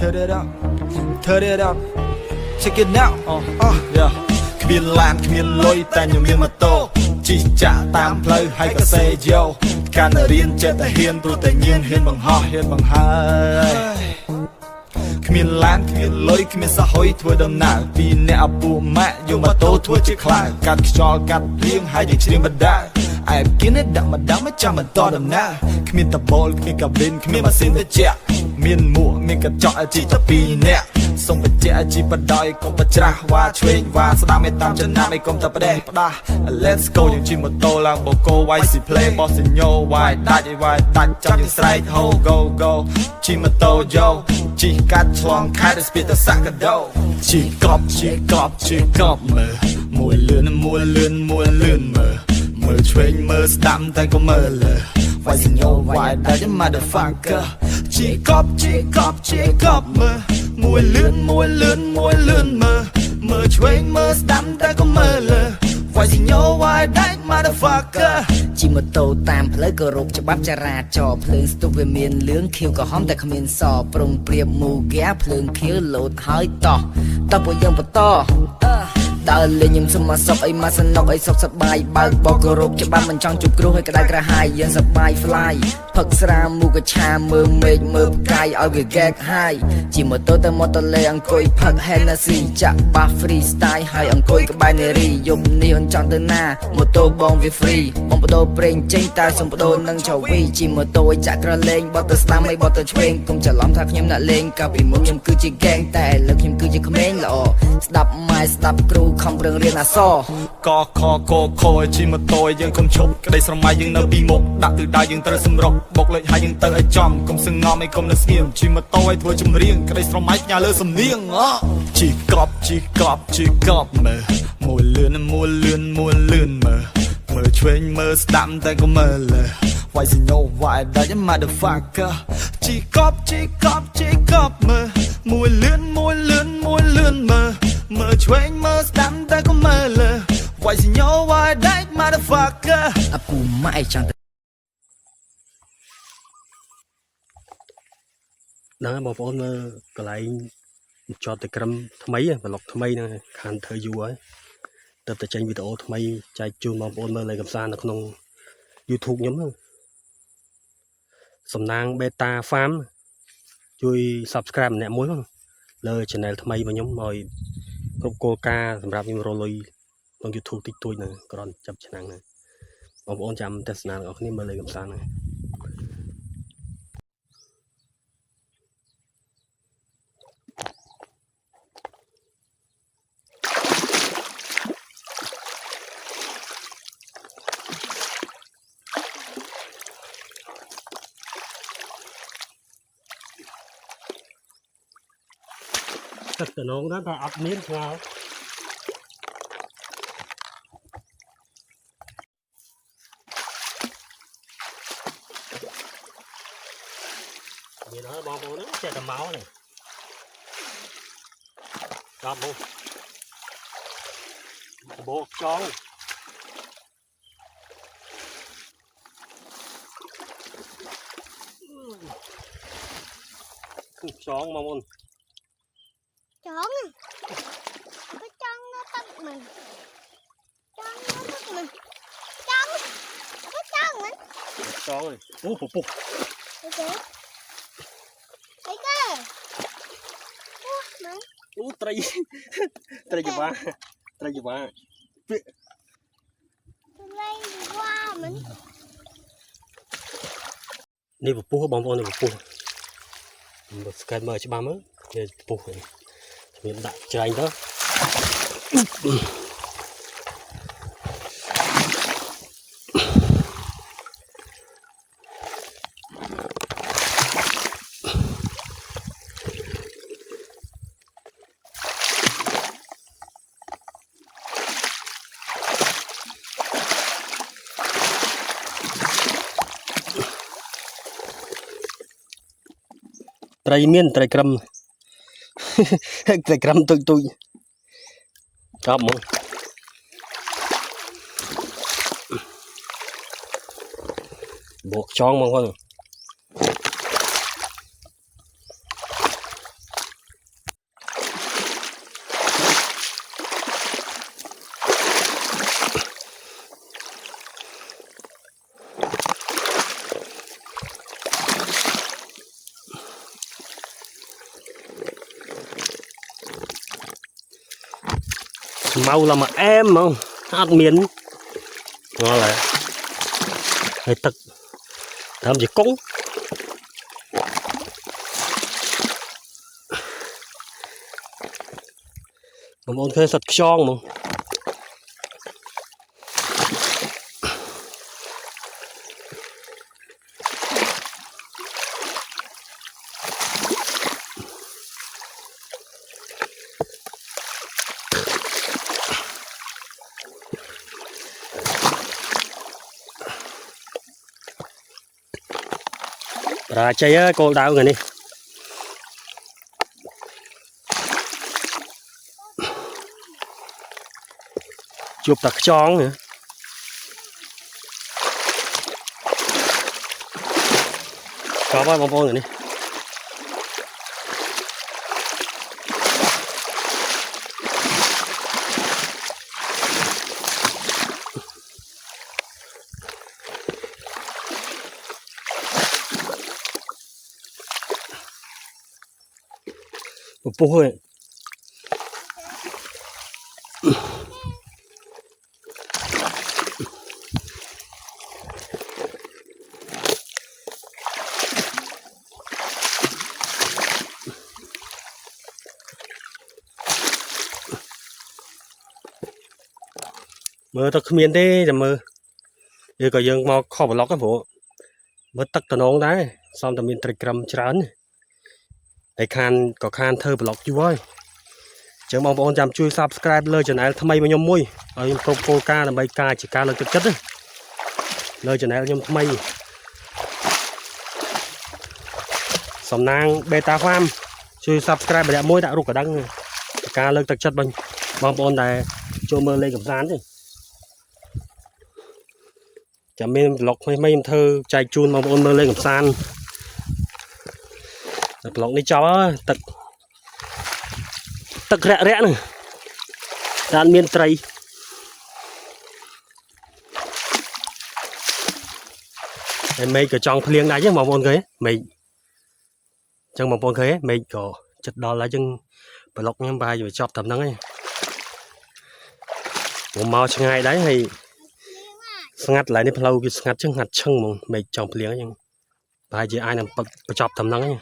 turn it up turn it up check it out yeah គ្មានឡានគ្មានលុយតែខ្ញុំមានម៉ូតូជិះចាក់តាមផ្លូវហើយក៏សេយោកាន់តែរៀនចិត្តតែហ៊ានព្រោះតែញៀនហ៊ានបង្ហោះហ៊ានបង្ហើយគ្មានឡានគ្មានលុយគ្មានសហុយធ្វើដំណើរពីអ្នកឪពុកម៉ាក់យកម៉ូតូធ្វើជាខ្លាកាត់ខ្យល់កាត់រៀងហើយយើងច្រៀងបដាឯបគិនដាក់ម្ដងមកចាំបន្តដំណើរគ្មានតបលគ្មានកាប៊ីនគ្មានម៉ាស៊ីនត្រជាក់មានមួកមានកញ្ចក់ជីតែ2នាក់សូមបញ្ជាក់ជីបដ ாய் កុំបច្រាស់វ៉ាឆ្វេងវ៉ាស្ដាំឯតាមចំណាំឯកុំតែផ្ដេសផ្ដាស់ Let's go យើងជិះម៉ូតូឡើងបូកូ YC play បោះសញ្ញោ Y ដាច់ចាំយើងស្រែក Ho go go ជិះម៉ូតូយោជិះកាត់ឆ្លងខេត្តស្ពាយទៅសាកដោជិះកប់មើលមួយលឿនមើលឆ្វេងមើលស្ដាំតែក៏មើលលើវាយសញ្ញោវាយដាច់ motherfucker ជីកប់មើលមួយលឿនមើលឆ្វេងមើលស្ដាំតែក៏មើលលើវាយសញ្ញោវាយដាច់ motherfucker ជិះម៉ូតូតាមផ្លូវគោរពច្បាប់ចរាចរណ៍ភ្លើងស្ទុះវាមានលឿងខៀវក៏ហំតែគ្មានសប្រុងប្រៀបមូហ្គាភ្លើងខៀវលោតហើយតោះពួកយើងបន្តដើរលេងខ្ញុំសុំមកសពអីមកសនុកអីសុខសប្បាយបើកបោកគោរពច្បាប់មិនចង់ជួបគ្រោះឲ្យក្តៅក្រហាយយើងសប្បាយ fly ផឹកស្រាមូកឆាមើលមេឃមើលផ្កាយឲ្យវាកែកហាយជិះម៉ូតូទៅម៉ូតូលេអង្គុយផឹក Hennessy ចាក់បាស free style ហើយអង្គុយក្បែរនារីយប់នេះអូនចង់ទៅណាម៉ូតូបងវា free បងបដូរប្រេងចេញតែសុំបដូរនឹងចៅវីជិះម៉ូតូឲ្យចាក់ក្រលេងបត់ទៅស្ដាំឲ្យបត់ទៅឆ្វេងកុំច្រឡំថាខ្ញុំអ្នកលេងកាលពីមុនខ្ញុំគឺជា gang តែឥឡូវខ្ញុំគឺជាក្មេងល្អស្ដាប់ម៉ែស្ដាប់គ្រូខំប្រឹងរៀនអសរកខកខជិះម៉ូតូយើងកុំឈប់ក្តីស្រមៃយើងនៅពីមុខដាក់ទិសដៅយើងត្រូវសម្រុកបុកលេចហើយយើងទៅឲ្យចំកុំសង្ងំឲ្យកុំនៅស្ងៀមជិះម៉ូតូឲ្យធ្វើចម្រៀងក្តីស្រមៃផ្ញើលើសំនៀងជិះកប់មើលមួយលឿនមើលឆ្វេងមើលស្ដាំតែក៏មើលលើវាយសញ្ញោវាយដាច់ motherfucker ជិះកប់មើលមួយលឿនមើលឆ្វេងមើលស្ដាំតែក៏មើលលើវាយសញ្ញោវាយដាច់ motherfucker ឪពុកម៉ែចង់ហ្នឹងបងប្អូនមើលកន្លែងចតទៅក្រឹមថ្មីប្លុកថ្មីហ្នឹងខានធ្វើយូរហើយទើបតែចេញវីដេអូថ្មីចែកជូនបងប្អូនមើលលេងកំសាន្តនៅក្នុង YouTube ខ្ញុំហ្នឹងសំណាង Beta Farm ជួយ Subscribe ម្នាក់មួយហ្នឹងលើ Channel ថ្មីរបស់ខ្ញុំឲ្យគ្រប់គោលការណ៍សម្រាប់ខ្ញុំរកលុយក្នុង YouTube តិចតួចហ្នឹងគ្រាន់ចាប់ឆ្នាំហ្នឹងបងប្អូនចាំទស្សនាទាំងអស់គ្នាមើលលេងកំសាន្តហ្នឹងទឹកតំណងហ្នឹងតែអត់មានស្ងោមានហើយបងប្អូនហ្នឹងចេះតែមកនេះចាប់មកបោកចង់ចង់បងប្អូនchọn cái chân nó tắt mình chân nó tắt mình chân cái chân mình chọn rồi bục bục thấy chưa thấy cơ mìnhត្រីត្រីច្បាស់ត្រីច្បាស់ lấy qua mình នេះពពុះបងប្អូននេះពពុះមើលស្កែនមើលច្បាស់មើលនេះពពុះមានដាក់ច្រាញ់ទៅត្រីមានត្រីក្រឹមត្រីក្រឹមទុយចាប់មកបោកចង់មកហ្នឹង mau là mà em không ăn miến ngon lại hơi tật thơm gì cũng mà ôn khơi sạch tròn mà ra chơi á cô đào người đi chụp tạc tròn nữa có bao bông bông rồi đi một bố hơi mơ tao không yên thế giờ mơ giờ có dân mà khó lóc cái bộ mất tắc tao nón đấy xong tao miền tây cầm chán để khan có khan thơ blog chú ơi chẳng mong bọn chăm chui subscribe lời channel này thay mà nhom mui ở cô ca là bay ca chỉ ca lời thực chất đấy lời channel này nhom thay sầm nang beta farm chui subscribe để môi đã rục cả đăng ca lời thực chất bên mong bọn này cho mơ lên cầm rán đi chẳng bên blog mấy thơ chạy chun mong bọn mơ lên cầm san blog này cháu tật tật rẽ rẽ này đàn miền tây mấy cái trong liêng này chứ mà bọn cái mình chẳng mà bọn cái mình có chất đó là chân blog những bài về chọc tầm nắng ấy một màu ngày đấy thì ngắt lại đi lâu cái ngắt chứ ngắt chân mà mình trong liêng nhưng bài gì ai làm chọc tầm nắng ấy